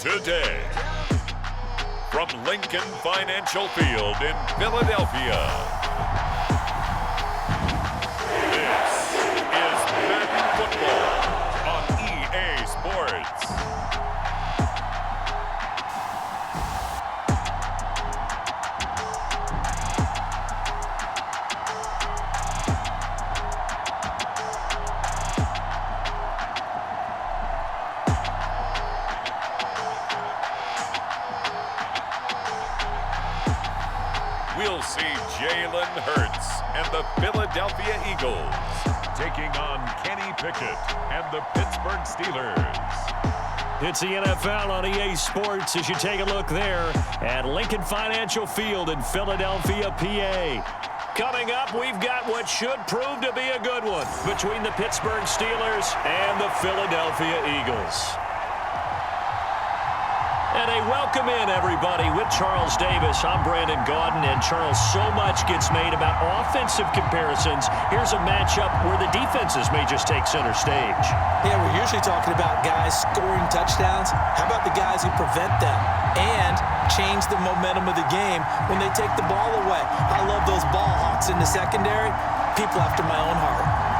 today. From Lincoln Financial Field in Philadelphia, this is Madden Football on EA Sports. We'll see Jalen and the Philadelphia Eagles taking on Kenny Pickett and the Pittsburgh Steelers. It's the NFL on EA Sports as you take a look there at Lincoln Financial Field in Philadelphia, PA. Coming up, we've got what should prove to be a good one between the Pittsburgh Steelers and the Philadelphia Eagles. And a welcome in, everybody, with Charles Davis. I'm Brandon Gaudin, and Charles, so much gets made about offensive comparisons. Here's a matchup where the defenses may just take center stage. Yeah, we're usually talking about guys scoring touchdowns. How about the guys who prevent them and change the momentum of the game when they take the ball away? I love those ball hawks in the secondary. People after my own heart.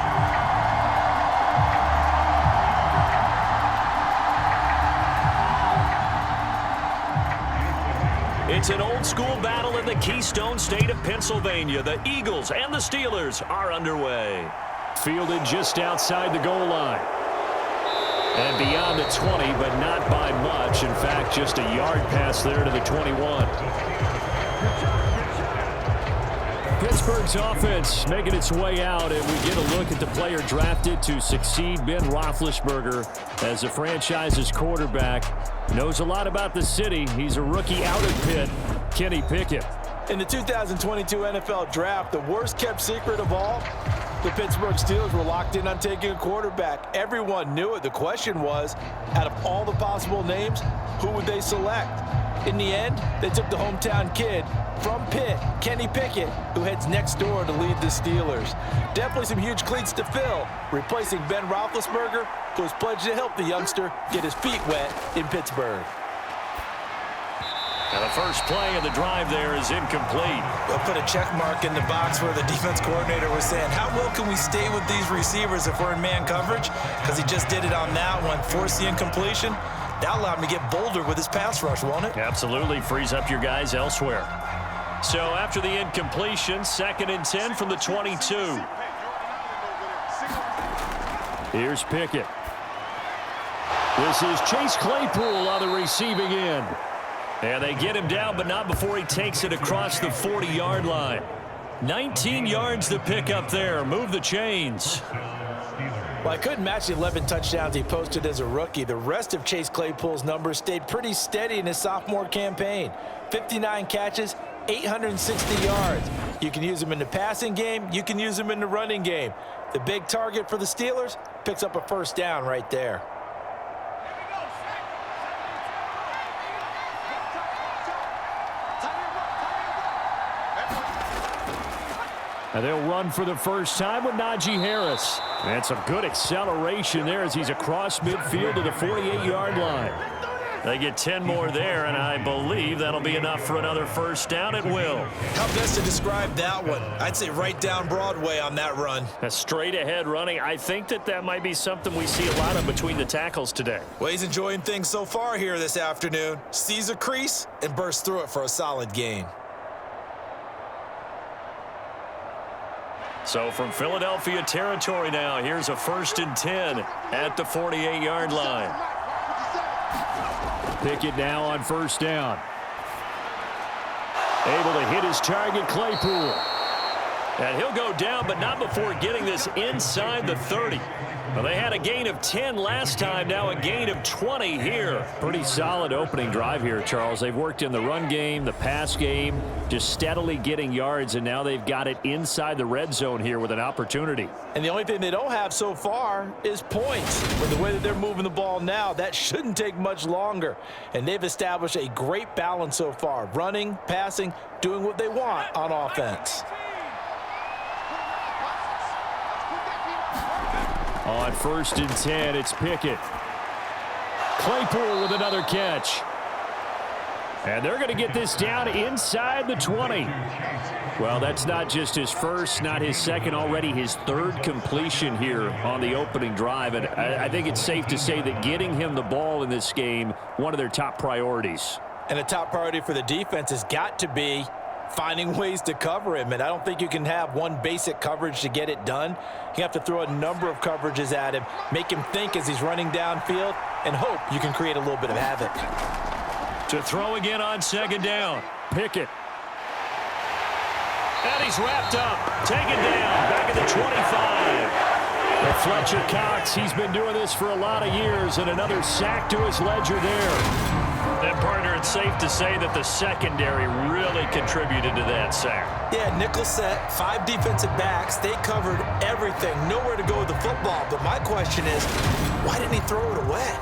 It's an old-school battle in the Keystone State of Pennsylvania. The Eagles and the Steelers are underway. Fielded just outside the goal line. And beyond the 20, but not by much. In fact, just a yard pass there to the 21. Pittsburgh's offense making its way out, and we get a look at the player drafted to succeed Ben Roethlisberger as the franchise's quarterback. Knows a lot about the city. He's a rookie out of Pitt, Kenny Pickett. In the 2022 NFL Draft, the worst-kept secret of all, the Pittsburgh Steelers were locked in on taking a quarterback. Everyone knew it. The question was, out of all the possible names, who would they select? In the end, they took the hometown kid from Pitt, Kenny Pickett, who heads next door to lead the Steelers. Definitely some huge cleats to fill, replacing Ben Roethlisberger, who has pledged to help the youngster get his feet wet in Pittsburgh. And the first play of the drive there is incomplete. We'll put a check mark in the box where the defense coordinator was saying, how well can we stay with these receivers if we're in man coverage? Because he just did it on that one, forced the incompletion. That allowed him to get bolder with his pass rush, won't it? Absolutely, frees up your guys elsewhere. So after the incompletion, 2nd and 10 from the 22. Here's Pickett. This is Chase Claypool on the receiving end. And they get him down, but not before he takes it across the 40-yard line. 19 yards to pick up there. Move the chains. Well, I couldn't match the 11 touchdowns he posted as a rookie. The rest of Chase Claypool's numbers stayed pretty steady in his sophomore campaign. 59 catches, 860 yards. You can use him in the passing game. You can use him in the running game. The big target for the Steelers picks up a first down right there. And they'll run for the first time with Najee Harris. And some good acceleration there as he's across midfield to the 48-yard line. They get 10 more there, and I believe that'll be enough for another first down. It will. How best to describe that one? I'd say right down Broadway on that run. A straight-ahead running. I think that might be something we see a lot of between the tackles today. Well, he's enjoying things so far here this afternoon. Sees a crease and bursts through it for a solid gain. So from Philadelphia territory now, here's a 1st and 10 at the 48-yard line. Pickett now on first down. Able to hit his target, Claypool. And he'll go down, but not before getting this inside the 30. Well, they had a gain of 10 last time, now a gain of 20 here. Pretty solid opening drive here, Charles. They've worked in the run game, the pass game, just steadily getting yards, and now they've got it inside the red zone here with an opportunity. And the only thing they don't have so far is points. With the way that they're moving the ball now, that shouldn't take much longer. And they've established a great balance so far. Running, passing, doing what they want on offense. On 1st and 10, it's Pickett. Claypool with another catch. And they're going to get this down inside the 20. Well, that's not just his first, not his second, already his third completion here on the opening drive. And I think it's safe to say that getting him the ball in this game, one of their top priorities. And a top priority for the defense has got to be finding ways to cover him. And I don't think you can have one basic coverage to get it done. You have to throw a number of coverages at him, make him think as he's running downfield, and hope you can create a little bit of havoc. To throw again on second down. Pickett. And he's wrapped up. Taken down. Back at the 25. But Fletcher Cox, he's been doing this for a lot of years, and another sack to his ledger there. And, partner, it's safe to say that the secondary really contributed to that sack. Yeah, nickel set, 5 defensive backs. They covered everything. Nowhere to go with the football. But my question is, why didn't he throw it away?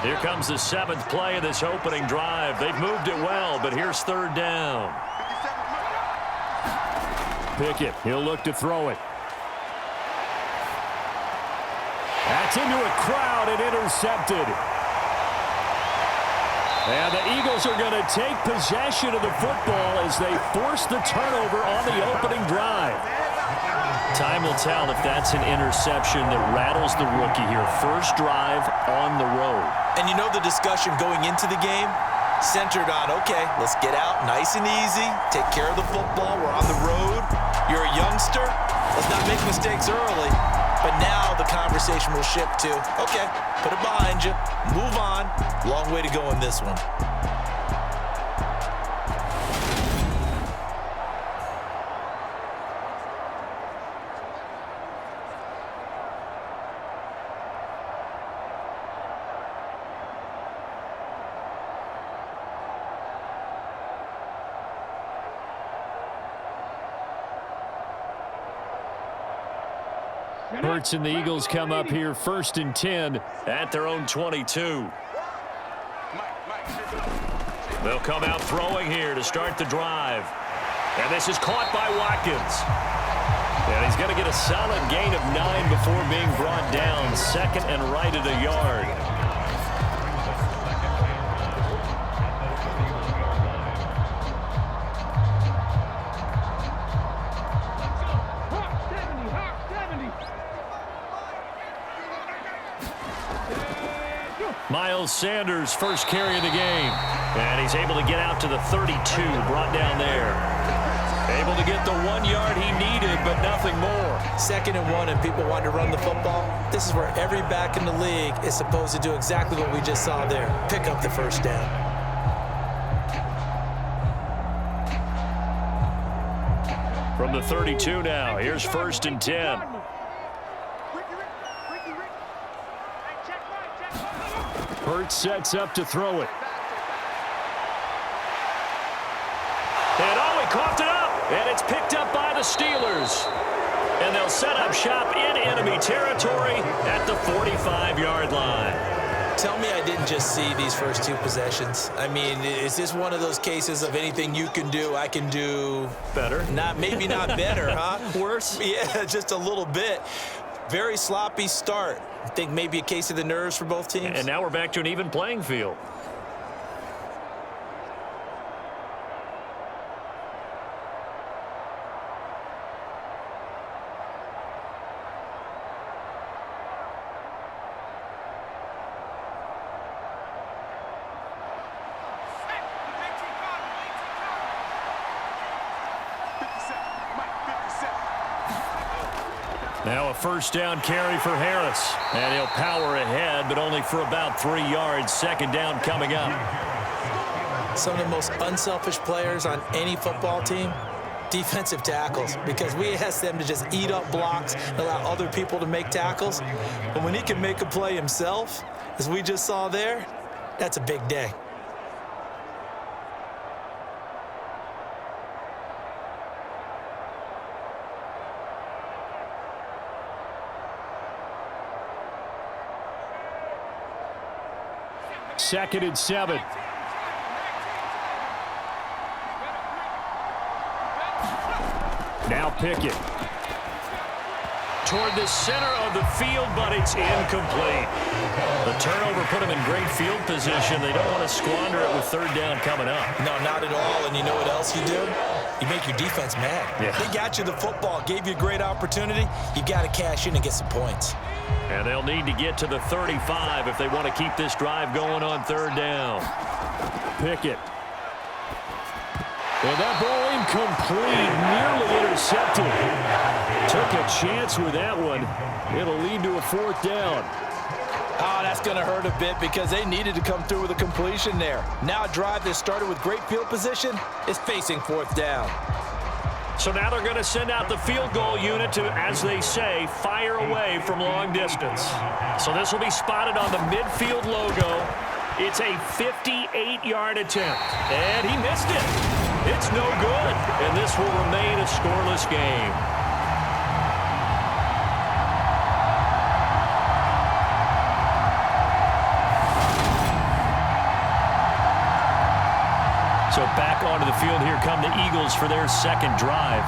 Here comes the 7th play of this opening drive. They've moved it well, but here's third down. Pickett, he'll look to throw it. That's into a crowd and intercepted. And the Eagles are going to take possession of the football as they force the turnover on the opening drive. Time will tell if that's an interception that rattles the rookie here. First drive on the road. And you know the discussion going into the game centered on, okay, let's get out nice and easy, take care of the football, we're on the road, you're a youngster, let's not make mistakes early. But now the conversation will shift to, okay, put it behind you, move on, long way to go in this one. Hurts and the Eagles come up here 1st and 10 at their own 22. They'll come out throwing here to start the drive. And this is caught by Watkins. And he's going to get a solid gain of 9 before being brought down. 2nd and right at a yard. Miles Sanders, first carry of the game. And he's able to get out to the 32, brought down there. Able to get the 1 yard he needed, but nothing more. 2nd and 1, and people want to run the football. This is where every back in the league is supposed to do exactly what we just saw there. Pick up the first down. From the 32 now, here's 1st and 10. Hurts sets up to throw it. And he coughed it up. And it's picked up by the Steelers. And they'll set up shop in enemy territory at the 45-yard line. Tell me I didn't just see these first 2 possessions. I mean, is this one of those cases of anything you can do, I can do better? Maybe not better, huh? Worse? Yeah, just a little bit. Very sloppy start. I think maybe a case of the nerves for both teams. And now we're back to an even playing field. Now a first down carry for Harris. And he'll power ahead, but only for about 3 yards. 2nd down coming up. Some of the most unselfish players on any football team, defensive tackles, because we ask them to just eat up blocks and allow other people to make tackles. But when he can make a play himself, as we just saw there, that's a big day. Second and 7. Now Pickett. Toward the center of the field, but it's incomplete. The turnover put them in great field position. They don't want to squander it with third down coming up. No, not at all. And you know what else you do? You make your defense mad. Yeah. They got you the football, gave you a great opportunity. You got to cash in and get some points. And they'll need to get to the 35 if they want to keep this drive going on third down. Pickett. And that ball incomplete, nearly intercepted. Took a chance with that one. It'll lead to a fourth down. Oh, that's going to hurt a bit because they needed to come through with a completion there. Now a drive that started with great field position is facing fourth down. So now they're going to send out the field goal unit to, as they say, fire away from long distance. So this will be spotted on the midfield logo. It's a 58-yard attempt, and he missed it. It's no good, and this will remain a scoreless game. So back onto the field here come the Eagles for their second drive.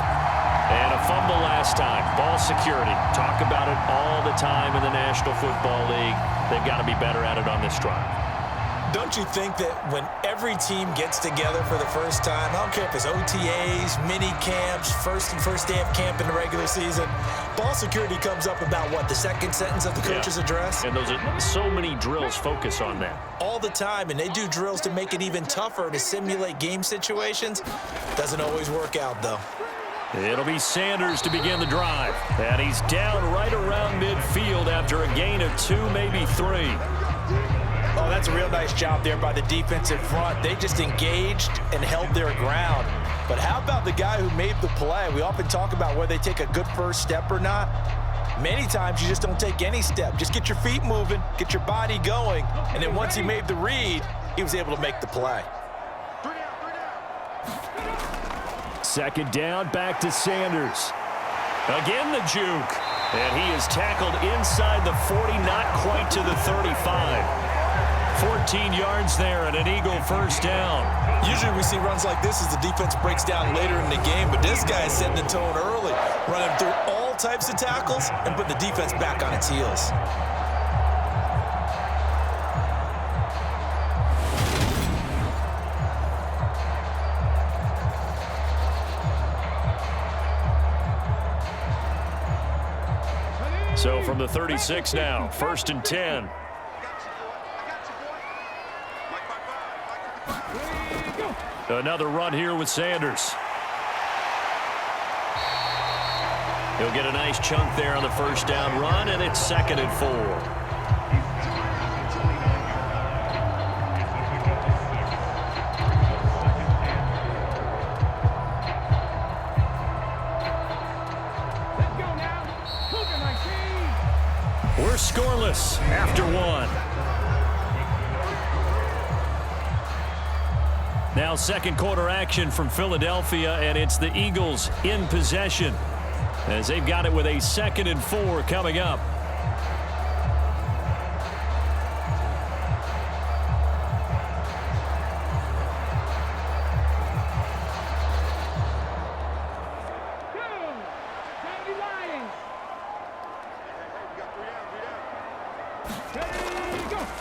And a fumble last time. Ball security. Talk about it all the time in the National Football League. They've got to be better at it on this drive. Don't you think that when every team gets together for the first time, I don't care if it's OTAs, mini camps, first day of camp in the regular season, ball security comes up about what, the second sentence of the coach's address? And those are so many drills focus on that. All the time, and they do drills to make it even tougher to simulate game situations. Doesn't always work out, though. It'll be Sanders to begin the drive. And he's down right around midfield after a gain of 2, maybe 3. Oh, that's a real nice job there by the defensive front. They just engaged and held their ground. But how about the guy who made the play? We often talk about whether they take a good first step or not. Many times you just don't take any step. Just get your feet moving, get your body going, and then once he made the read, he was able to make the play. Second down, back to Sanders. Again the juke. And he is tackled inside the 40, not quite to the 35. 14 yards there and an Eagle first down. Usually we see runs like this as the defense breaks down later in the game, but this guy is setting the tone early, running through all types of tackles and put the defense back on its heels. So from the 36 now, 1st and 10. Another run here with Sanders. He'll get a nice chunk there on the first down run, and it's 2nd and 4. We're scoreless after 1. Now second quarter action from Philadelphia, and it's the Eagles in possession as they've got it with a 2nd and 4 coming up.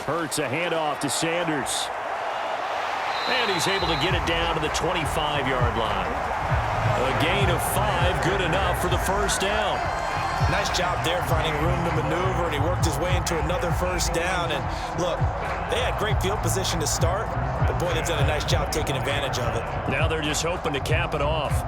Hurts a handoff to Sanders. And he's able to get it down to the 25-yard line. A gain of 5, good enough for the first down. Nice job there finding room to maneuver, and he worked his way into another first down. And look, they had great field position to start, but boy, they've done a nice job taking advantage of it. Now they're just hoping to cap it off.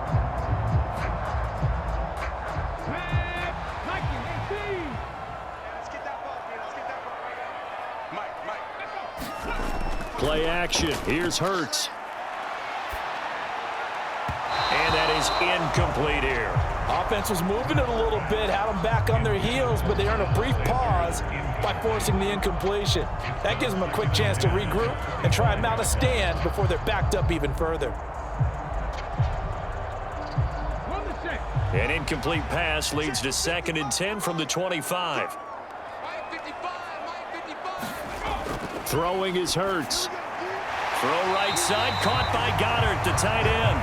Play action. Here's Hurts. And that is incomplete here. Offense was moving it a little bit, had them back on their heels, but they earned a brief pause by forcing the incompletion. That gives them a quick chance to regroup and try and mount a stand before they're backed up even further. An incomplete pass leads to 2nd and 10 from the 25. Throwing is Hurts. Throw right side, caught by Goddard, the tight end.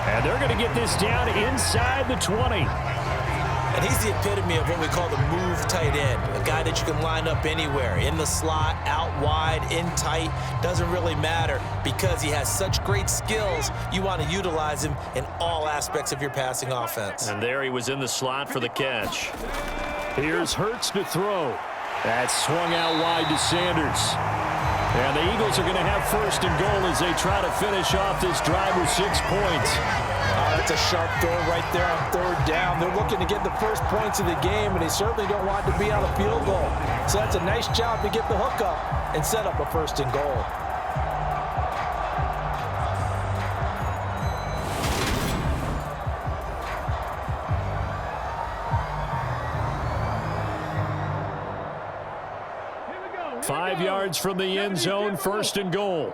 And they're going to get this down inside the 20. And he's the epitome of what we call the move tight end, a guy that you can line up anywhere, in the slot, out wide, in tight, doesn't really matter because he has such great skills. You want to utilize him in all aspects of your passing offense. And there he was in the slot for the catch. Here's Hurts to throw. That's swung out wide to Sanders. And the Eagles are going to have first and goal as they try to finish off this drive with 6 points. That's a sharp throw right there on third down. They're looking to get the first points of the game, and they certainly don't want to be on a field goal. So that's a nice job to get the hook up and set up a first and goal. Here we go. 5 yards from the end zone, first and goal.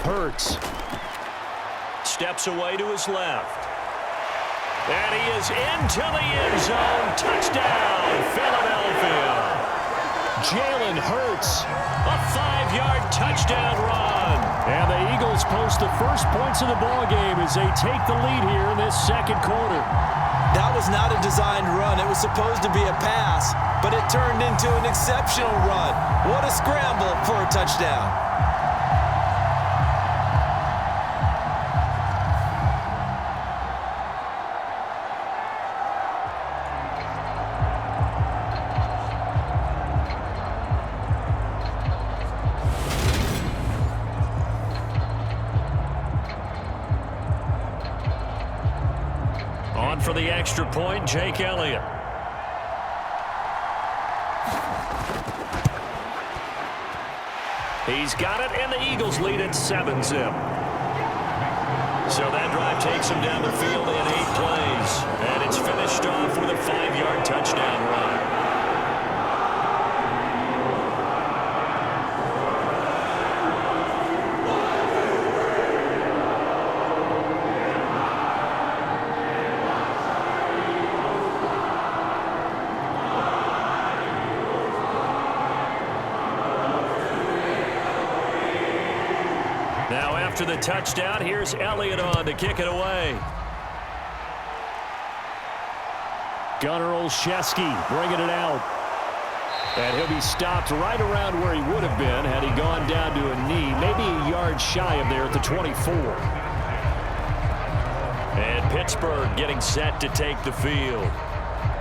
Hurts steps away to his left. And he is into the end zone. Touchdown, Philadelphia. Jalen Hurts, a 5-yard touchdown run. And the Eagles post the first points of the ball game as they take the lead here in this second quarter. That was not a designed run. It was supposed to be a pass, but it turned into an exceptional run. What a scramble for a touchdown. For the extra point, Jake Elliott. He's got it, and the Eagles lead at 7-zip. So that drive takes him down the field in 8 plays. And it's finished off with a 5-yard touchdown run. After the touchdown, here's Elliott on to kick it away. Gunnar Olszewski bringing it out. And he'll be stopped right around where he would have been had he gone down to a knee, maybe a yard shy of there at the 24. And Pittsburgh getting set to take the field.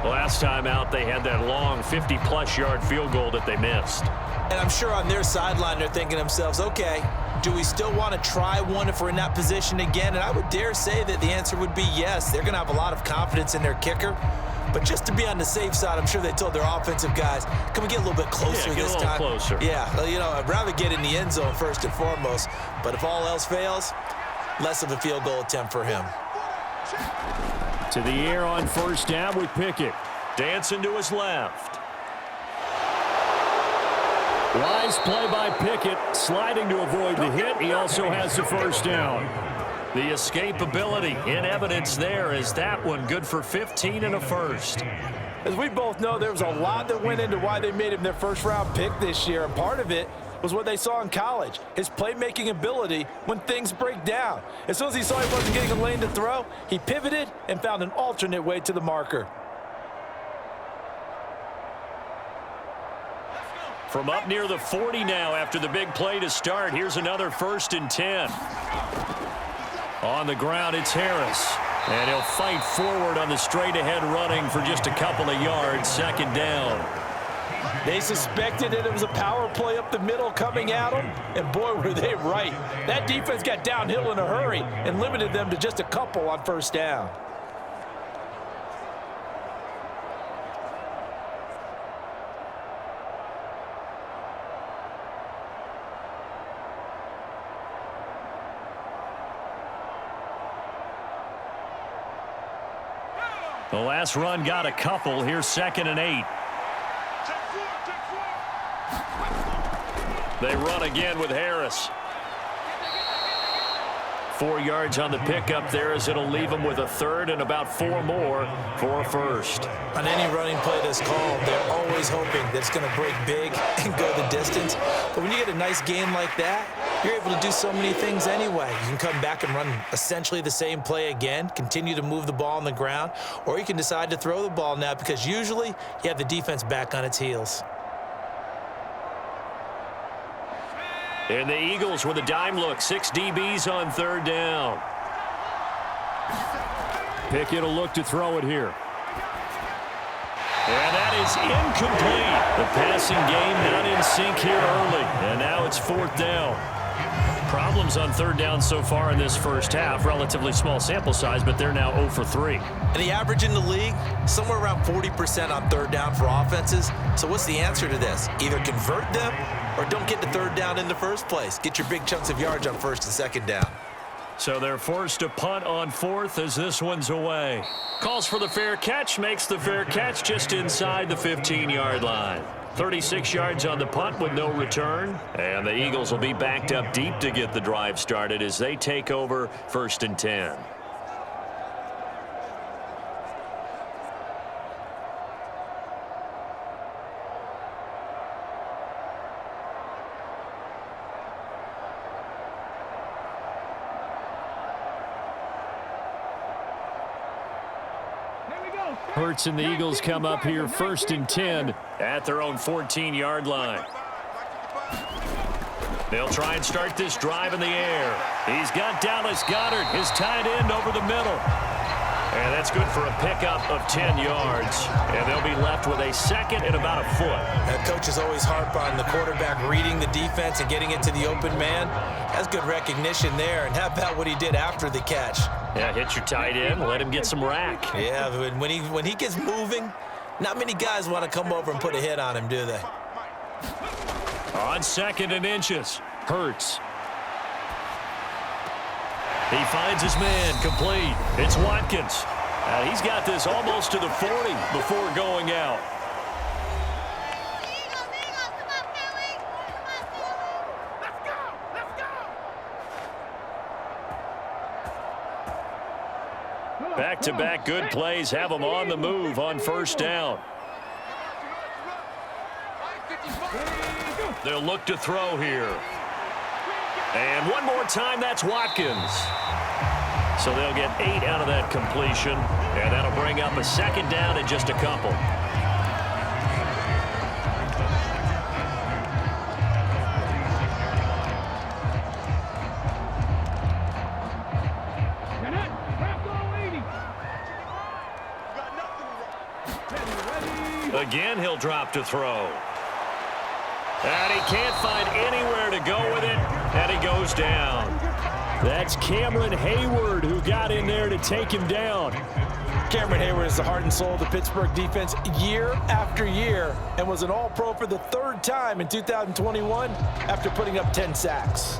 Last time out, they had that long 50-plus yard field goal that they missed. And I'm sure on their sideline, they're thinking to themselves, okay, do we still want to try one if we're in that position again? And I would dare say that the answer would be yes. They're going to have a lot of confidence in their kicker. But just to be on the safe side, I'm sure they told their offensive guys, can we get a little bit closer this time? Closer. Yeah, well, you know, I'd rather get in the end zone first and foremost. But if all else fails, less of a field goal attempt for him. To the air on first down with Pickett. Dancing to his left. Wise play by Pickett, sliding to avoid the hit. He also has the first down. The escapability in evidence there is that one good for 15 and a first. As we both know, there was a lot that went into why they made him their first-round pick this year, and part of it was what they saw in college, his playmaking ability when things break down. As soon as he saw he wasn't getting a lane to throw, he pivoted and found an alternate way to the marker. From up near the 40 now after the big play to start. Here's another 1st and 10. On the ground, it's Harris. And he'll fight forward on the straight-ahead running for just a couple of yards. Second down. They suspected that it was a power play up the middle coming at them, and boy, were they right. That defense got downhill in a hurry and limited them to just a couple on first down. The last run got a couple. Here's 2nd and 8. They run again with Harris. 4 yards on the pickup there as it'll leave them with a third and about 4 more for a first. On any running play that's called, they're always hoping that it's going to break big and go the distance. But when you get a nice game like that, you're able to do so many things anyway. You can come back and run essentially the same play again, continue to move the ball on the ground, or you can decide to throw the ball now because usually you have the defense back on its heels. And the Eagles with a dime look. 6 DBs on third down. Pickett will look to throw it here. And that is incomplete. The passing game not in sync here early. And now it's fourth down. Problems on third down so far in this first half. Relatively small sample size, but they're now 0 for 3. And the average in the league, somewhere around 40% on third down for offenses. So what's the answer to this? Either convert them or don't get to third down in the first place. Get your big chunks of yards on first and second down. So they're forced to punt on fourth as this one's away. Calls for the fair catch, makes the fair catch just inside the 15-yard line. 36 yards on the punt with no return. And the Eagles will be backed up deep to get the drive started as they take over first and 10. Hurts and the Eagles come up here first and 10 at their own 14-yard line. They'll try and start this drive in the air. He's got Dallas Goedert, his tight end, over the middle. And that's good for a pickup of 10 yards. And they'll be left with a second and about a foot. That coach is always harp on the quarterback reading the defense and getting it to the open man. That's good recognition there. And how about what he did after the catch? Yeah, hit your tight end, let him get some rack. Yeah, when he gets moving, not many guys want to come over and put a hit on him, do they? On second and inches, Hurts. He finds his man, complete. It's Watkins. He's got this almost to the 40 before going out. Back-to-back good plays have them on the move on first down. They'll look to throw here. And one more time, that's Watkins. So they'll get 8 out of that completion, and that'll bring up a second down in just a couple. Again, he'll drop to throw. And he can't find anywhere to go with it, and he goes down. That's Cameron Hayward who got in there to take him down. Cameron Hayward is the heart and soul of the Pittsburgh defense year after year and was an All-Pro for the third time in 2021 after putting up 10 sacks.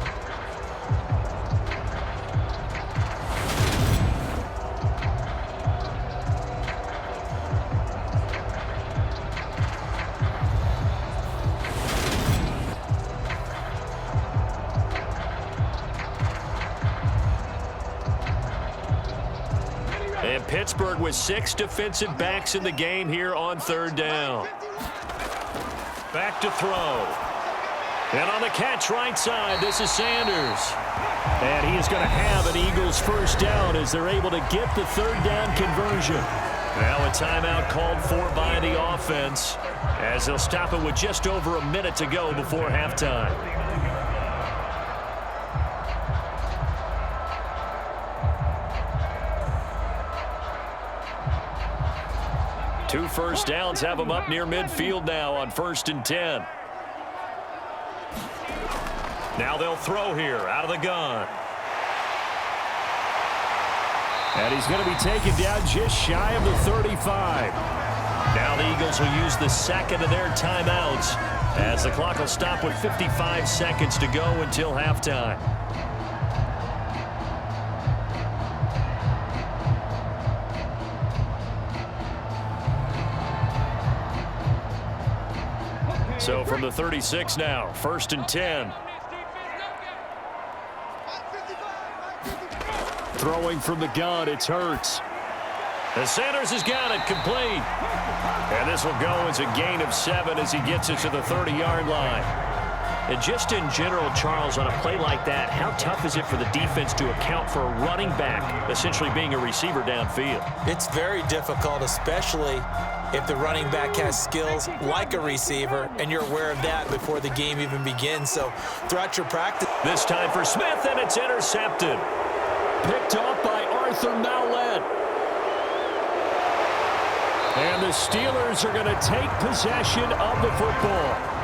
And Pittsburgh with 6 defensive backs in the game here on third down. Back to throw. And on the catch right side, this is Sanders. And he is going to have an Eagles first down as they're able to get the third down conversion. Now a timeout called for by the offense as they'll stop it with just over a minute to go before halftime. Two first downs have them up near midfield now on first and 10. Now they'll throw here out of the gun. And he's going to be taken down just shy of the 35. Now the Eagles will use the second of their timeouts as the clock will stop with 55 seconds to go until halftime. So from the 36 now, first and 10. Throwing from the gun, it's Hurts. And Sanders has got it, complete. And this will go as a gain of 7 as he gets it to the 30-yard line. And just in general, Charles, on a play like that, how tough is it for the defense to account for a running back essentially being a receiver downfield? It's very difficult, especially if the running back has skills like a receiver, and you're aware of that before the game even begins. So throughout your practice. This time for Smith, and it's intercepted. Picked off by Arthur Maulet. And the Steelers are going to take possession of the football.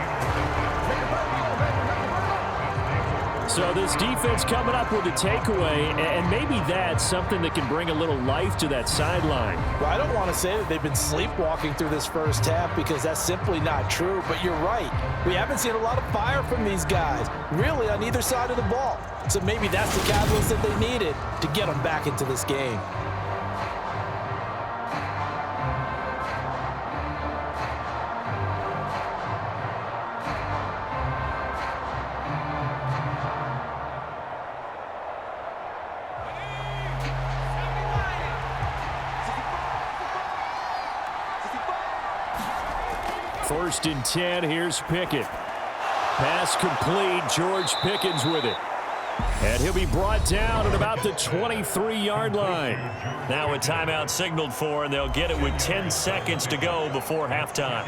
So this defense coming up with a takeaway, and maybe that's something that can bring a little life to that sideline. Well, I don't want to say that they've been sleepwalking through this first half because that's simply not true, but you're right. We haven't seen a lot of fire from these guys, really on either side of the ball. So maybe that's the catalyst that they needed to get them back into this game. First and 10, here's Pickett. Pass complete, George Pickens with it. And he'll be brought down at about the 23-yard line. Now a timeout signaled for, and they'll get it with 10 seconds to go before halftime.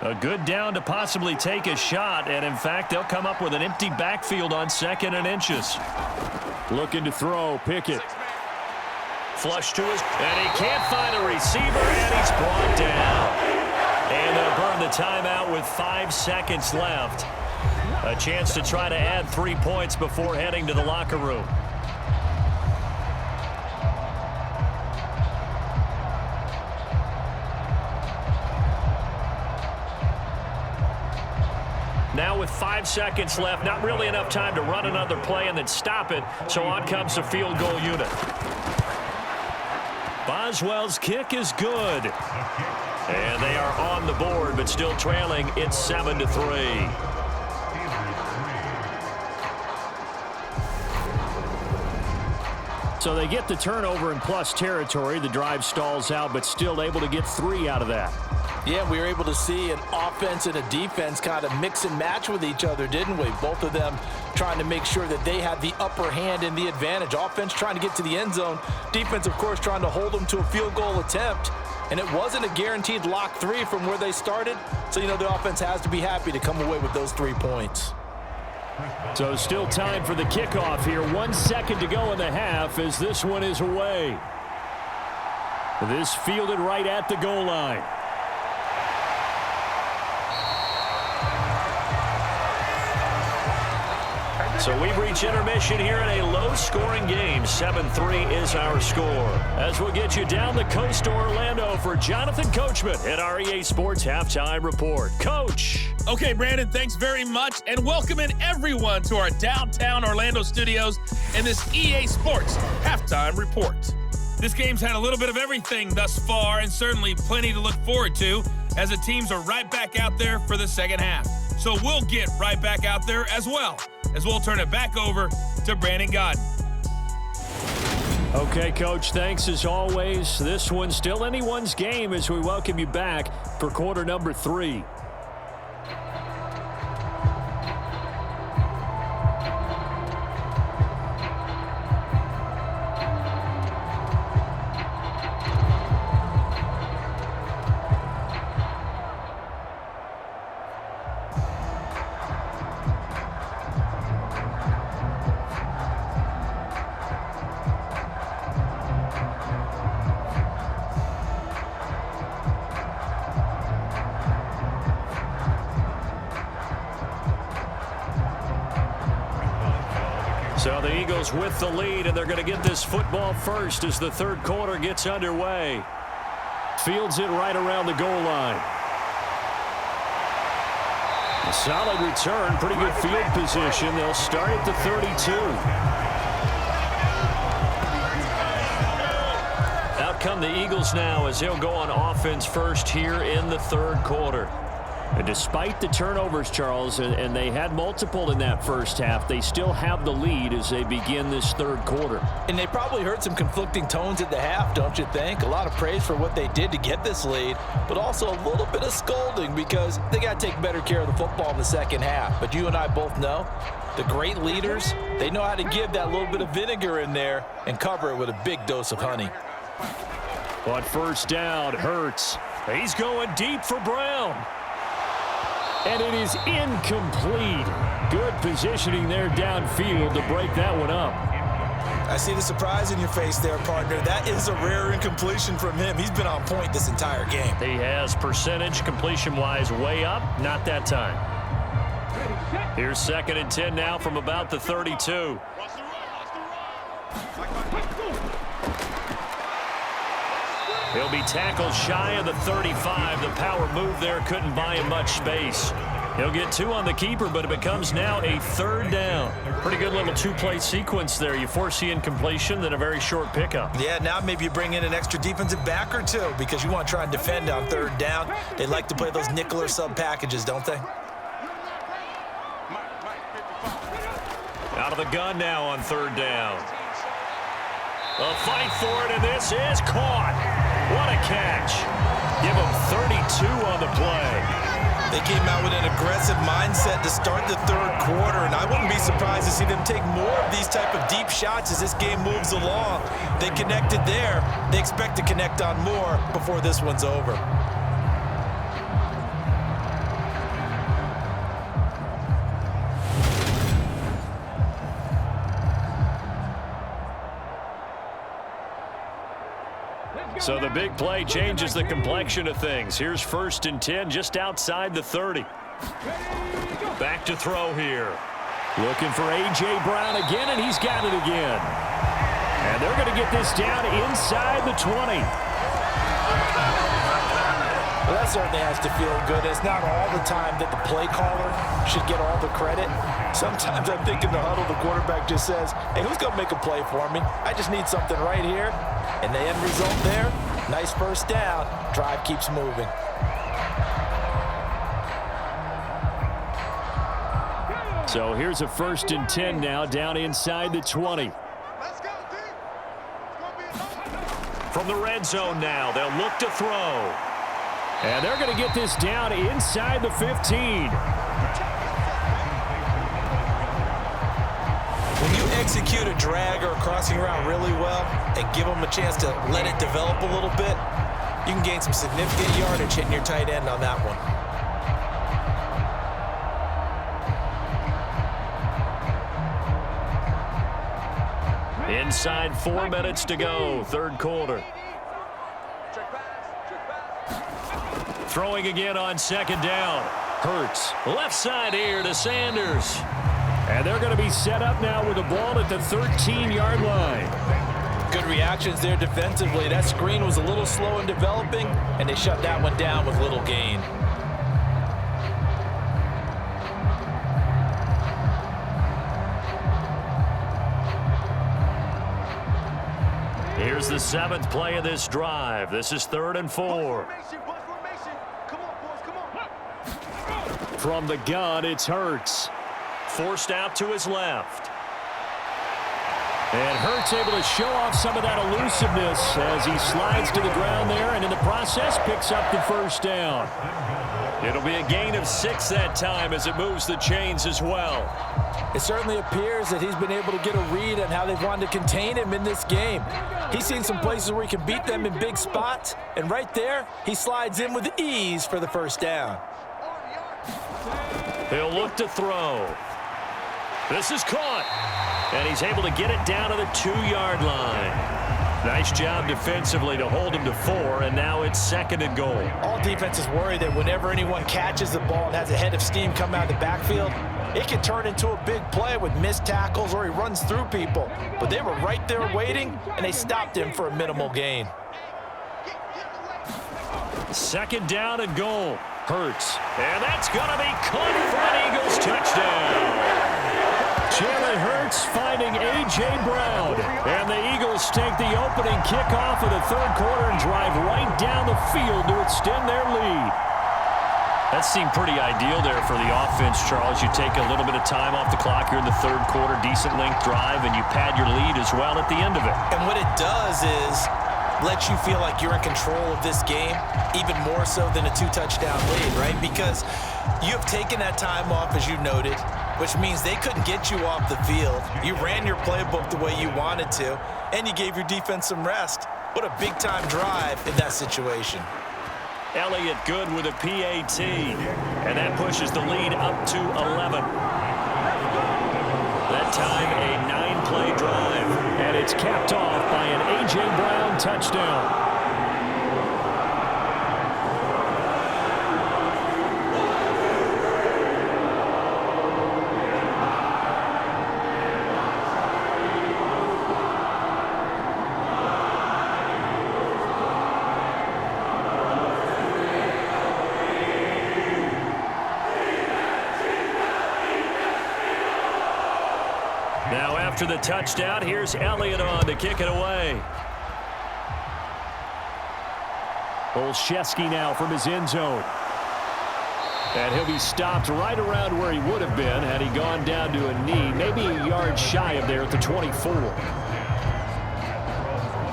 A good down to possibly take a shot, and in fact, they'll come up with an empty backfield on 2nd and inches. Looking to throw, Pickett. Flush to his, and he can't find a receiver, and he's brought down. And they'll burn the timeout with 5 seconds left. A chance to try to add 3 points before heading to the locker room. Now with 5 seconds left, not really enough time to run another play and then stop it, so on comes the field goal unit. Boswell's kick is good. And they are on the board, but still trailing. It's 7-3. So they get the turnover in plus territory. The drive stalls out, but still able to get 3 out of that. Yeah, we were able to see an offense and a defense kind of mix and match with each other, didn't we? Both of them trying to make sure that they had the upper hand and the advantage. Offense trying to get to the end zone. Defense, of course, trying to hold them to a field goal attempt. And it wasn't a guaranteed lock 3 from where they started. So, you know, the offense has to be happy to come away with those 3 points. So still time for the kickoff here. 1 second to go in the half as this one is away. This fielded right at the goal line. So we've reached intermission here in a low-scoring game. 7-3 is our score. As we'll get you down the coast to Orlando for Jonathan Coachman at our EA Sports Halftime Report. Coach. Okay, Brandon, thanks very much, and welcoming everyone to our downtown Orlando studios in this EA Sports Halftime Report. This game's had a little bit of everything thus far, and certainly plenty to look forward to, as the teams are right back out there for the second half. So we'll get right back out there as well, as we'll turn it back over to Brandon Godden. Okay, Coach, thanks as always. This one's still anyone's game as we welcome you back for quarter number 3. So the Eagles with the lead, and they're going to get this football first as the third quarter gets underway. Fields it right around the goal line. A solid return, pretty good field position. They'll start at the 32. Out come the Eagles now as they'll go on offense first here in the third quarter. And despite the turnovers, Charles, and they had multiple in that first half, they still have the lead as they begin this third quarter. And they probably heard some conflicting tones at the half, don't you think? A lot of praise for what they did to get this lead, but also a little bit of scolding because they got to take better care of the football in the second half. But you and I both know the great leaders, they know how to give that little bit of vinegar in there and cover it with a big dose of honey. On first down, Hurts. He's going deep for Brown. And it is incomplete. Good positioning there downfield to break that one up. I see the surprise in your face there, partner. That is a rare incompletion from him. He's been on point this entire game. He has percentage completion-wise way up. Not that time. Here's 2nd and 10 now from about the 32. He'll be tackled shy of the 35. The power move there couldn't buy him much space. He'll get 2 on the keeper, but it becomes now a 3rd down. Pretty good little 2-play sequence there. You force the incompletion, then a very short pickup. Yeah, now maybe you bring in an extra defensive back or two because you want to try and defend on 3rd down. They like to play those nickel or sub packages, don't they? Out of the gun now on 3rd down. A fight for it, and this is caught. What a catch. Give him 32 on the play. They came out with an aggressive mindset to start the 3rd quarter, and I wouldn't be surprised to see them take more of these type of deep shots as this game moves along. They connected there. They expect to connect on more before this one's over. So the big play changes the complexion of things. Here's 1st and 10 just outside the 30. Back to throw here. Looking for A.J. Brown again, and he's got it again. And they're going to get this down inside the 20. Well, that certainly has to feel good. It's not all the time that the play caller should get all the credit. Sometimes I think in the huddle, the quarterback just says, hey, who's going to make a play for me? I just need something right here. And the end result there, nice 1st down. Drive keeps moving. So here's a 1st and 10 now down inside the 20. From the red zone now, they'll look to throw. And they're going to get this down inside the 15. When you execute a drag or a crossing route really well and give them a chance to let it develop a little bit, you can gain some significant yardage hitting your tight end on that one. Inside 4 minutes to go, 3rd quarter. Throwing again on 2nd down. Hurts, left side here to Sanders. And they're going to be set up now with the ball at the 13-yard line. Good reactions there defensively. That screen was a little slow in developing, and they shut that one down with little gain. Here's the 7th play of this drive. This is 3rd and 4. From the gun, it's Hurts. Forced out to his left. And Hurts able to show off some of that elusiveness as he slides to the ground there, and in the process picks up the 1st down. It'll be a gain of 6 that time as it moves the chains as well. It certainly appears that he's been able to get a read on how they've wanted to contain him in this game. He's seen some places where he can beat them in big spots, and right there, he slides in with ease for the 1st down. He'll look to throw. This is caught, and he's able to get it down to the 2-yard line. Nice job defensively to hold him to 4, and now it's 2nd and goal. All defenses worry that whenever anyone catches the ball and has a head of steam come out of the backfield, it can turn into a big play with missed tackles or he runs through people. But they were right there waiting, and they stopped him for a minimal gain. 2nd down and goal. Hurts, and that's going to be caught for an Eagles touchdown. Jalen Hurts finding A.J. Brown. And the Eagles take the opening kickoff of the 3rd quarter and drive right down the field to extend their lead. That seemed pretty ideal there for the offense, Charles. You take a little bit of time off the clock here in the third quarter, decent length drive, and you pad your lead as well at the end of it. And what it does is let you feel like you're in control of this game, even more so than a 2-touchdown lead, right? Because you have taken that time off, as you noted, which means they couldn't get you off the field. You ran your playbook the way you wanted to, and you gave your defense some rest. What a big-time drive in that situation. Elliott good with a PAT, and that pushes the lead up to 11. That time a 9-play drive, and it's capped off by an A.J. Brown touchdown. Now after the touchdown, here's Elliott on to kick it away. Olszewski now from his end zone. And he'll be stopped right around where he would have been had he gone down to a knee, maybe a yard shy of there at the 24.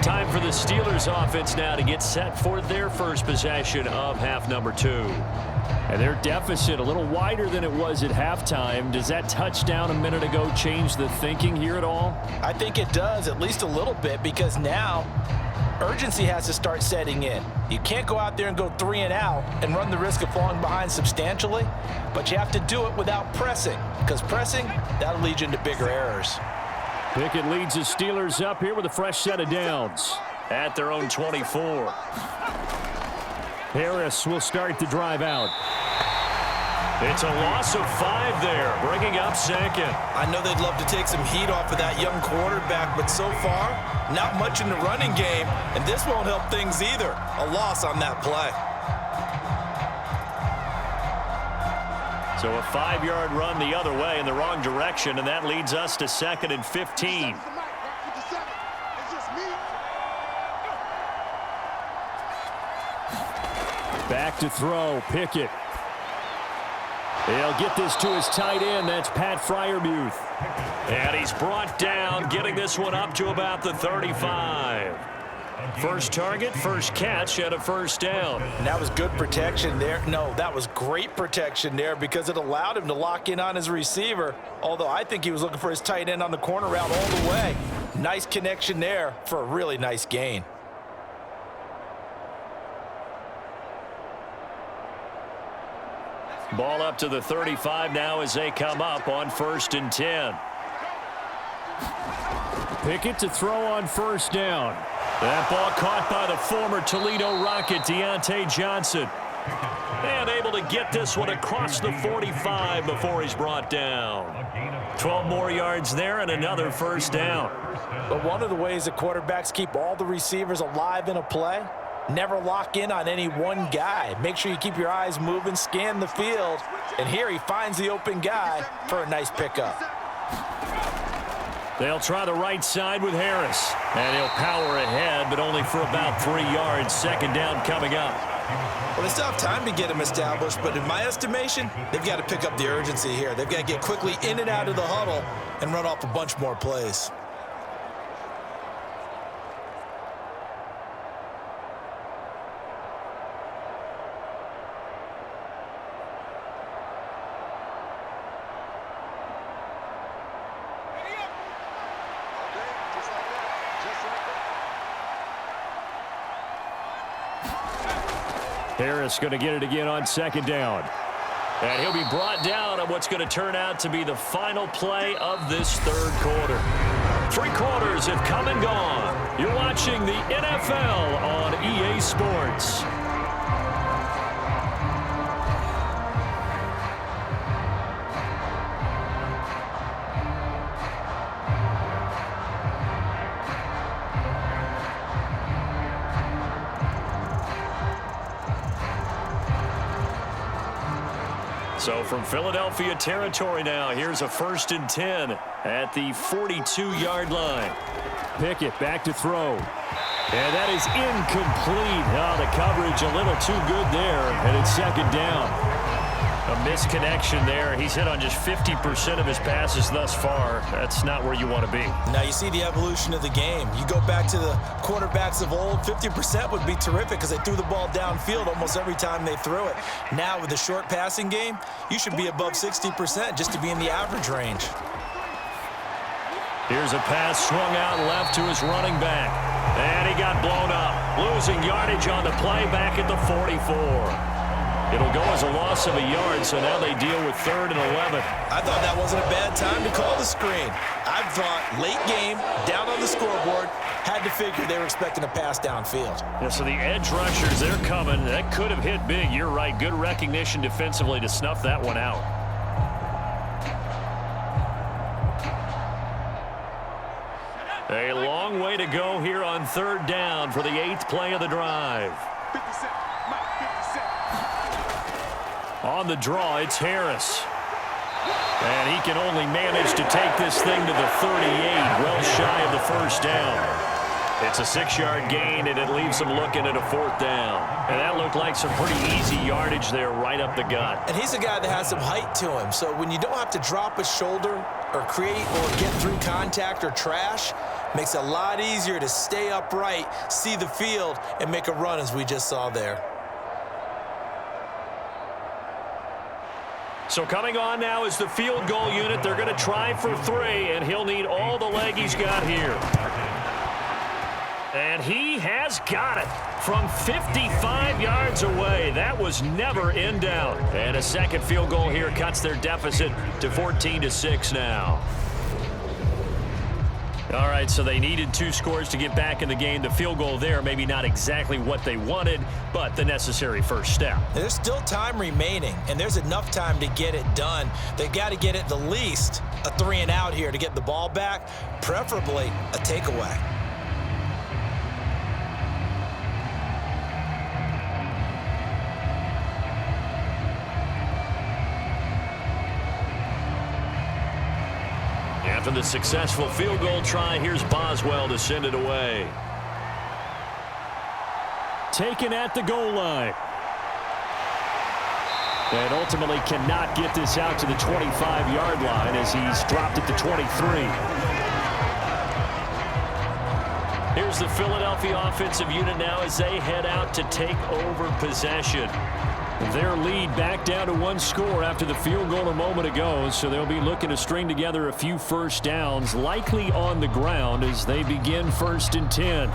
Time for the Steelers offense now to get set for their first possession of half number 2. And their deficit a little wider than it was at halftime. Does that touchdown a minute ago change the thinking here at all? I think it does, at least a little bit, because now urgency has to start setting in. You can't go out there and go 3 and out and run the risk of falling behind substantially, but you have to do it without pressing, because pressing, that'll lead you into bigger errors. Pickett leads the Steelers up here with a fresh set of downs at their own 24. Harris will start the drive out. It's a loss of 5 there, bringing up second. I know they'd love to take some heat off of that young quarterback, but so far, not much in the running game, and this won't help things either. A loss on that play. So a 5-yard run the other way in the wrong direction, and that leads us to 2nd and 15. Back to throw, Pickett. He'll get this to his tight end. That's Pat Freiermuth. And he's brought down, getting this one up to about the 35. First target, first catch, and a first down. And that was good protection there. No, that was great protection there because it allowed him to lock in on his receiver, although I think he was looking for his tight end on the corner route all the way. Nice connection there for a really nice gain. Ball up to the 35 now as they come up on 1st and 10. Pickett to throw on first down. That ball caught by the former Toledo Rocket, Deontay Johnson. And able to get this one across the 45 before he's brought down. 12 more yards there and another first down. But one of the ways that quarterbacks keep all the receivers alive in a play, never lock in on any one guy. Make sure you keep your eyes moving, scan the field, and here he finds the open guy for a nice pickup. They'll try the right side with Harris, and he'll power ahead, but only for about 3 yards. 2nd down coming up. Well, they still have time to get him established, but in my estimation, they've got to pick up the urgency here. They've got to get quickly in and out of the huddle and run off a bunch more plays. Harris going to get it again on 2nd down. And he'll be brought down on what's going to turn out to be the final play of this 3rd quarter. 3 quarters have come and gone. You're watching the NFL on EA Sports. So from Philadelphia territory now, here's a 1st and 10 at the 42-yard line. Pickett back to throw. And that is incomplete. Oh, the coverage a little too good there, and it's 2nd down. A misconnection there. He's hit on just 50% of his passes thus far. That's not where you want to be. Now you see the evolution of the game. You go back to the quarterbacks of old, 50% would be terrific because they threw the ball downfield almost every time they threw it. Now with the short passing game, you should be above 60% just to be in the average range. Here's a pass swung out left to his running back. And he got blown up. Losing yardage on the play back at the 44. It'll go as a loss of a yard, so now they deal with 3rd and 11. I thought that wasn't a bad time to call the screen. I thought late game, down on the scoreboard, had to figure they were expecting a pass downfield. Yeah, so the edge rushers, they're coming. That could have hit big. You're right. Good recognition defensively to snuff that one out. A long way to go here on 3rd down for the 8th play of the drive. On the draw, it's Harris. And he can only manage to take this thing to the 38, well shy of the 1st down. It's a 6-yard gain, and it leaves them looking at a 4th down. And that looked like some pretty easy yardage there right up the gut. And he's a guy that has some height to him, so when you don't have to drop a shoulder or create or get through contact or trash, makes it a lot easier to stay upright, see the field, and make a run as we just saw there. So coming on now is the field goal unit. They're going to try for 3, and he'll need all the leg he's got here. And he has got it from 55 yards away. That was never in doubt. And a second field goal here cuts their deficit to 14-6 now. All right, so they needed 2 scores to get back in the game. The field goal there, maybe not exactly what they wanted, but the necessary first step. There's still time remaining, and there's enough time to get it done. They've got to get at the least a 3-and-out here to get the ball back, preferably a takeaway. After the successful field goal try, here's Boswell to send it away. Taken at the goal line. And ultimately cannot get this out to the 25-yard line as he's dropped it to 23. Here's the Philadelphia offensive unit now as they head out to take over possession. Their lead back down to 1 score after the field goal a moment ago, so they'll be looking to string together a few first downs, likely on the ground as they begin 1st and 10.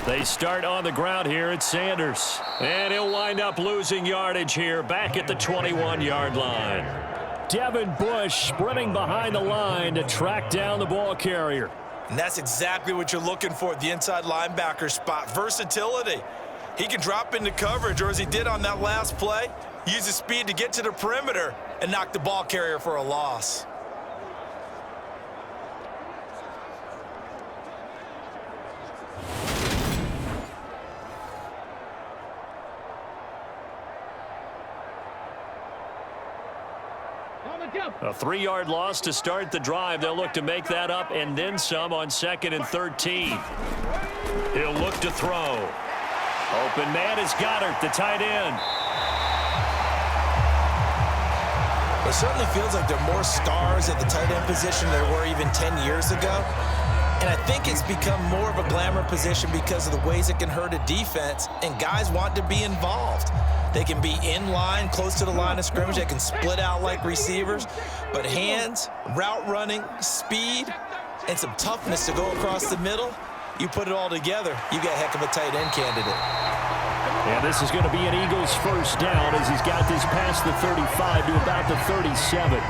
They start on the ground here at Sanders. And he'll wind up losing yardage here back at the 21-yard line. Devon Bush sprinting behind the line to track down the ball carrier. And that's exactly what you're looking for at the inside linebacker spot. Versatility. He can drop into coverage, or as he did on that last play, use his speed to get to the perimeter and knock the ball carrier for a loss. A 3-yard loss to start the drive. They'll look to make that up and then some on 2nd and 13. He'll look to throw. Open man is Goddard, the tight end. It certainly feels like there are more stars at the tight end position than there were even 10 years ago. And I think it's become more of a glamour position because of the ways it can hurt a defense, and guys want to be involved. They can be in line, close to the line of scrimmage. They can split out like receivers. But hands, route running, speed, and some toughness to go across the middle, you put it all together, you got a heck of a tight end candidate. And this is going to be an Eagles first down as he's got this past the 35 to about the 37.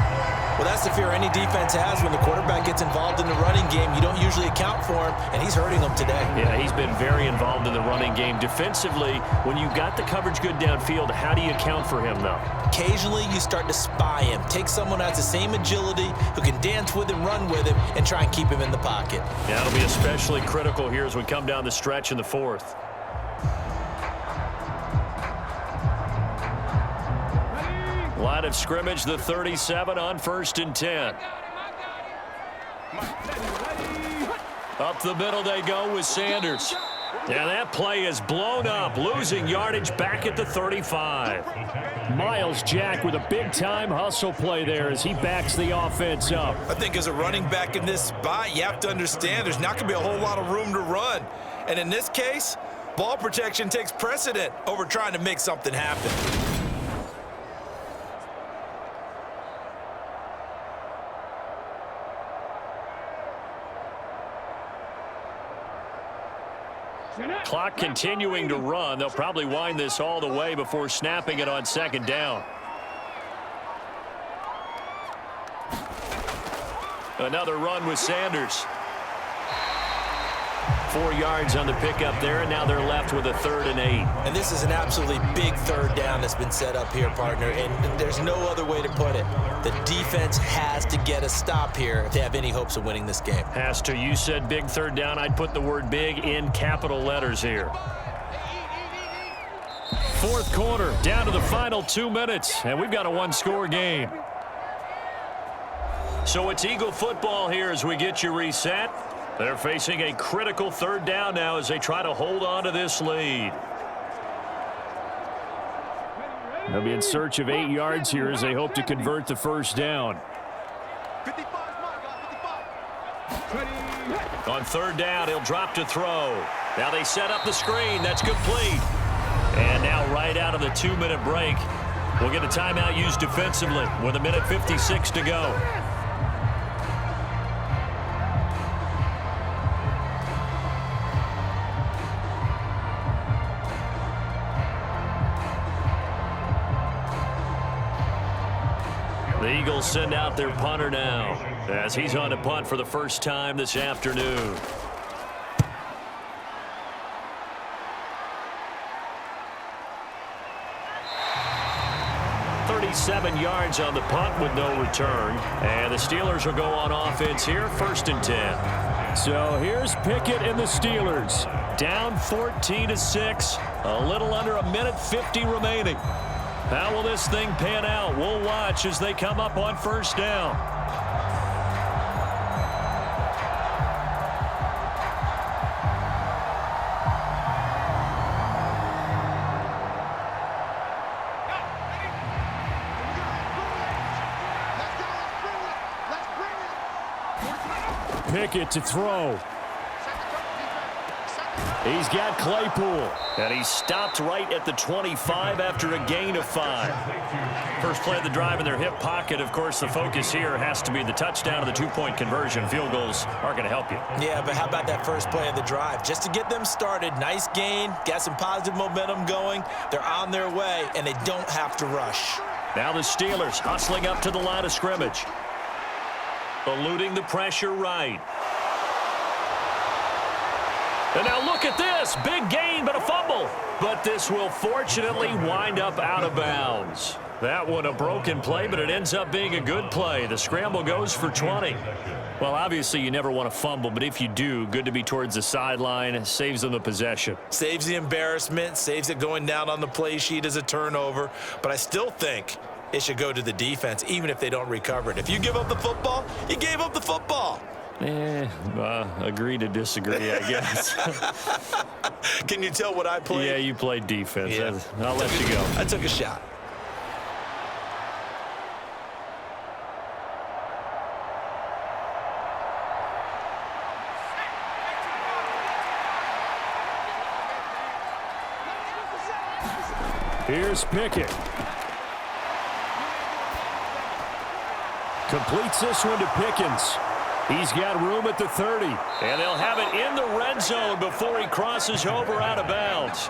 Well, that's the fear any defense has when the quarterback gets involved in the running game. You don't usually account for him, and he's hurting them today. Yeah, he's been very involved in the running game. Defensively, when you've got the coverage good downfield, how do you account for him, though? Occasionally, you start to spy him. Take someone who has the same agility, who can dance with him, run with him, and try and keep him in the pocket. Yeah, it'll be especially critical here as we come down the stretch in the 4th. Line of scrimmage, the 37 on 1st and 10. Up the middle they go with Sanders. Yeah, that play is blown up, losing yardage back at the 35. Miles Jack with a big-time hustle play there as he backs the offense up. I think as a running back in this spot, you have to understand there's not going to be a whole lot of room to run. And in this case, ball protection takes precedent over trying to make something happen. Clock continuing to run. They'll probably wind this all the way before snapping it on 2nd down. Another run with Sanders. 4 yards on the pickup there, and now they're left with a 3rd and 8. And this is an absolutely big 3rd down that's been set up here, partner, and there's no other way to put it. The defense has to get a stop here if they have any hopes of winning this game. Has to. You said big 3rd down. I'd put the word big in capital letters here. 4th quarter, down to the final 2 minutes, and we've got a 1-score game. So it's Eagle football here as we get you reset. They're facing a critical 3rd down now as they try to hold on to this lead. They'll be in search of 8 yards here as they hope to convert the 1st down. On 3rd down, he'll drop to throw. Now they set up the screen. That's complete. And now right out of the 2-minute break, we'll get a timeout used defensively with 1:56 to go. The Eagles send out their punter now as he's on to punt for the first time this afternoon. .37 yards on the punt with no return. And the Steelers will go on offense here, 1st and 10. So here's Pickett and the Steelers. Down 14-6, a little under 1:50 remaining. How will this thing pan out? We'll watch as they come up on 1st down. Pickett to throw. He's got Claypool. And he stopped right at the 25 after a gain of 5. First play of the drive in their hip pocket. Of course, the focus here has to be the touchdown of the 2-point conversion. Field goals aren't going to help you. Yeah, but how about that first play of the drive? Just to get them started, nice gain, got some positive momentum going. They're on their way, and they don't have to rush. Now the Steelers hustling up to the line of scrimmage. Eluding the pressure right. And now look at this. Big gain, but a fumble. But this will fortunately wind up out of bounds. That one a broken play, but it ends up being a good play. The scramble goes for 20. Well, obviously you never want to fumble, but if you do, good to be towards the sideline. Saves them the possession. Saves the embarrassment, saves it going down on the play sheet as a turnover. But I still think it should go to the defense, even if they don't recover it. If you give up the football, you gave up the football. Agree to disagree, I guess. Can you tell what I played? Yeah, you played defense. Yeah. I'll let you go. I took a shot. Here's Pickett. Completes this one to Pickens. He's got room at the 30. And they'll have it in the red zone before he crosses over out of bounds.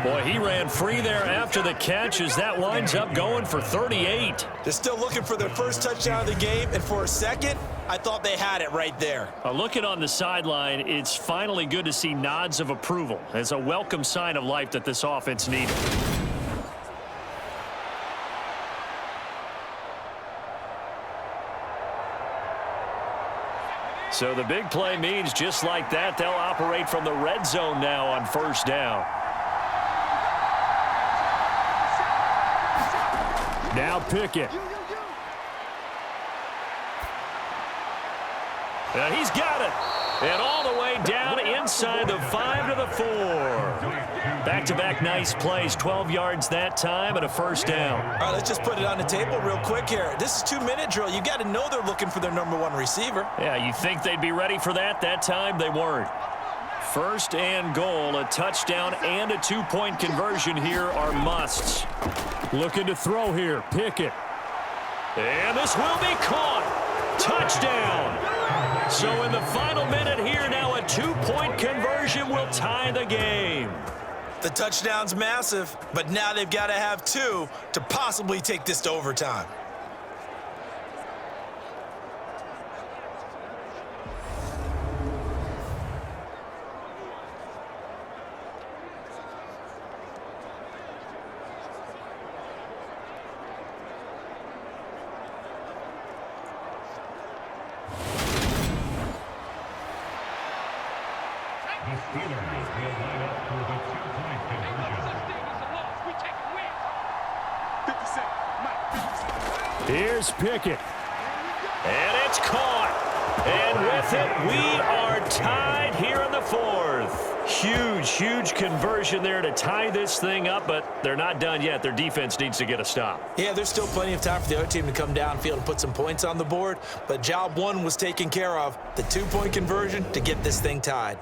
Boy, he ran free there after the catch as that winds up going for 38. They're still looking for their first touchdown of the game, and for a second, I thought they had it right there. Looking on the sideline, it's finally good to see nods of approval. It's a welcome sign of life that this offense needed. So the big play means just like that, they'll operate from the red zone now on 1st down. Now Pickett. And he's got it. And all the way down inside the 5 to the 4. Back-to-back nice plays. 12 yards that time and a first down. All right, let's just put it on the table real quick here. This is 2-minute drill. You got to know they're looking for their number 1 receiver. Yeah, you think they'd be ready for that? That time they weren't. First and goal, a touchdown and a 2-point conversion here are musts. Looking to throw here. Pickett. And this will be caught. Touchdown. So in the final minute here, now a 2-point conversion will tie the game. The touchdown's massive, but now they've got to have 2 to possibly take this to overtime. Here's Pickett. And it's caught. And with it, we are tied here in the 4th. Huge conversion there to tie this thing up, but they're not done yet. Their defense needs to get a stop. Yeah, there's still plenty of time for the other team to come downfield and put some points on the board, but job 1 was taken care of. The 2-point conversion to get this thing tied.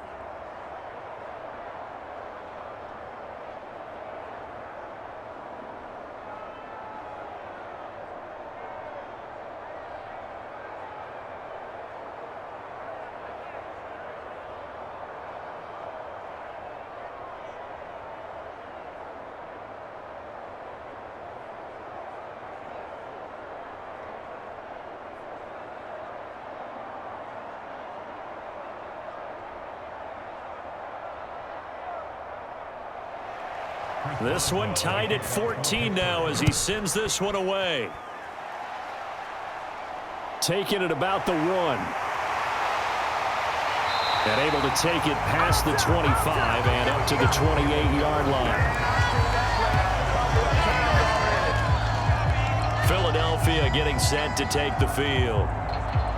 This one tied at 14 now as he sends this one away. Taking it about the 1. And able to take it past the 25 and up to the 28-yard line. Philadelphia getting set to take the field.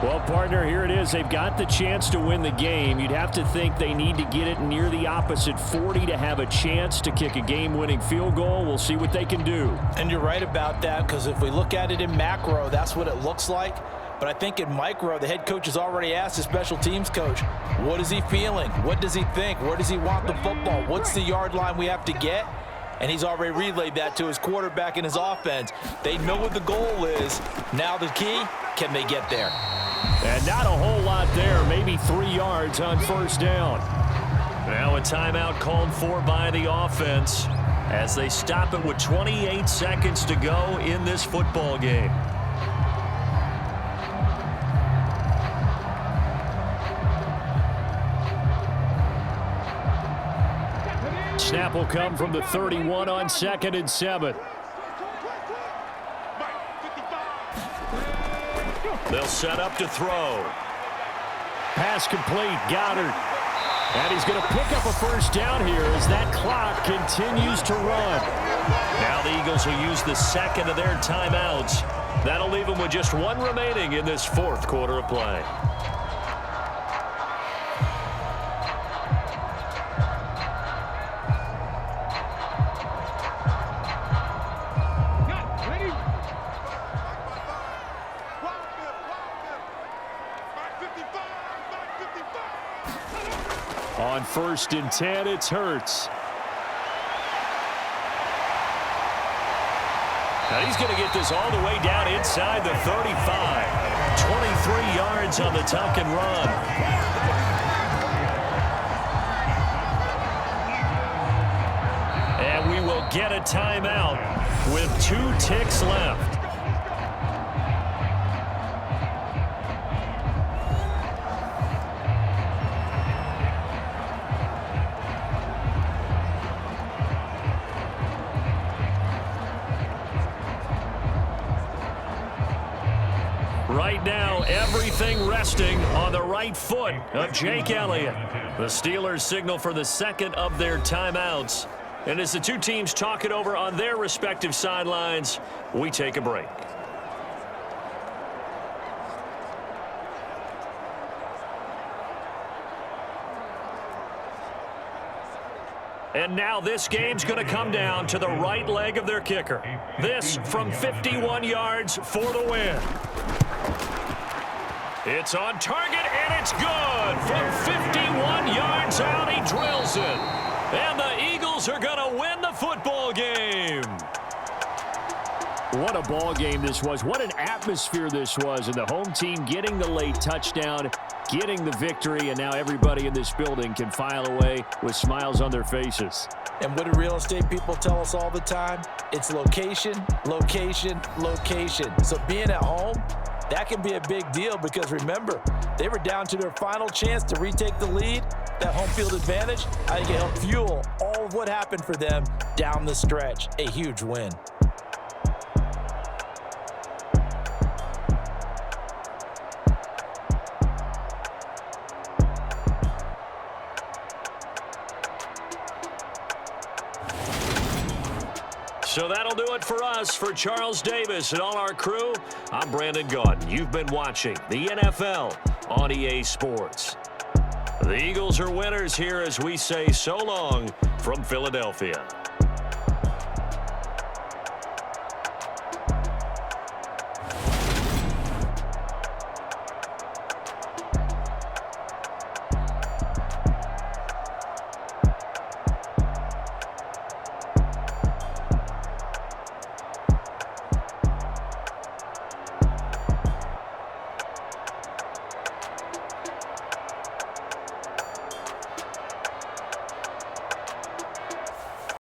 Well, partner, here it is. They've got the chance to win the game. You'd have to think they need to get it near the opposite 40 to have a chance to kick a game-winning field goal. We'll see what they can do. And you're right about that, because if we look at it in macro, that's what it looks like. But I think in micro, the head coach has already asked the special teams coach, what is he feeling? What does he think? Where does he want the football? What's the yard line we have to get? And he's already relayed that to his quarterback and his offense. They know what the goal is. Now the key, can they get there? And not a whole lot there, maybe 3 yards on first down. Now a timeout called for by the offense as they stop it with 28 seconds to go in this football game. Snap will come from the 31 on 2nd and 7. They'll set up to throw. Pass complete, Goddard. And he's going to pick up a first down here as that clock continues to run. Now the Eagles will use the second of their timeouts. That'll leave them with just 1 remaining in this 4th quarter of play. On 1st and 10, it's Hurts. Now he's going to get this all the way down inside the 35. 23 yards on the tuck and run. And we will get a timeout with 2 ticks left. Right now, everything resting on the right foot of Jake Elliott. The Steelers signal for the second of their timeouts And as the two teams talk it over on their respective sidelines, we take a break. And now this game's going to come down to the right leg of their kicker. This from 51 yards for the win. It's on target, and it's good. From 51 yards out, he drills it. And the Eagles are going to win the football game. What a ball game this was. What an atmosphere this was. And the home team getting the late touchdown, getting the victory, and now everybody in this building can file away with smiles on their faces. And what do real estate people tell us all the time? It's location, location, location. So being at home, that can be a big deal because remember, they were down to their final chance to retake the lead. That home field advantage, I think it helped fuel all of what happened for them down the stretch. A huge win. So that'll do it for us. For Charles Davis and all our crew, I'm Brandon Gaudin. You've been watching the NFL on EA Sports. The Eagles are winners here as we say so long from Philadelphia.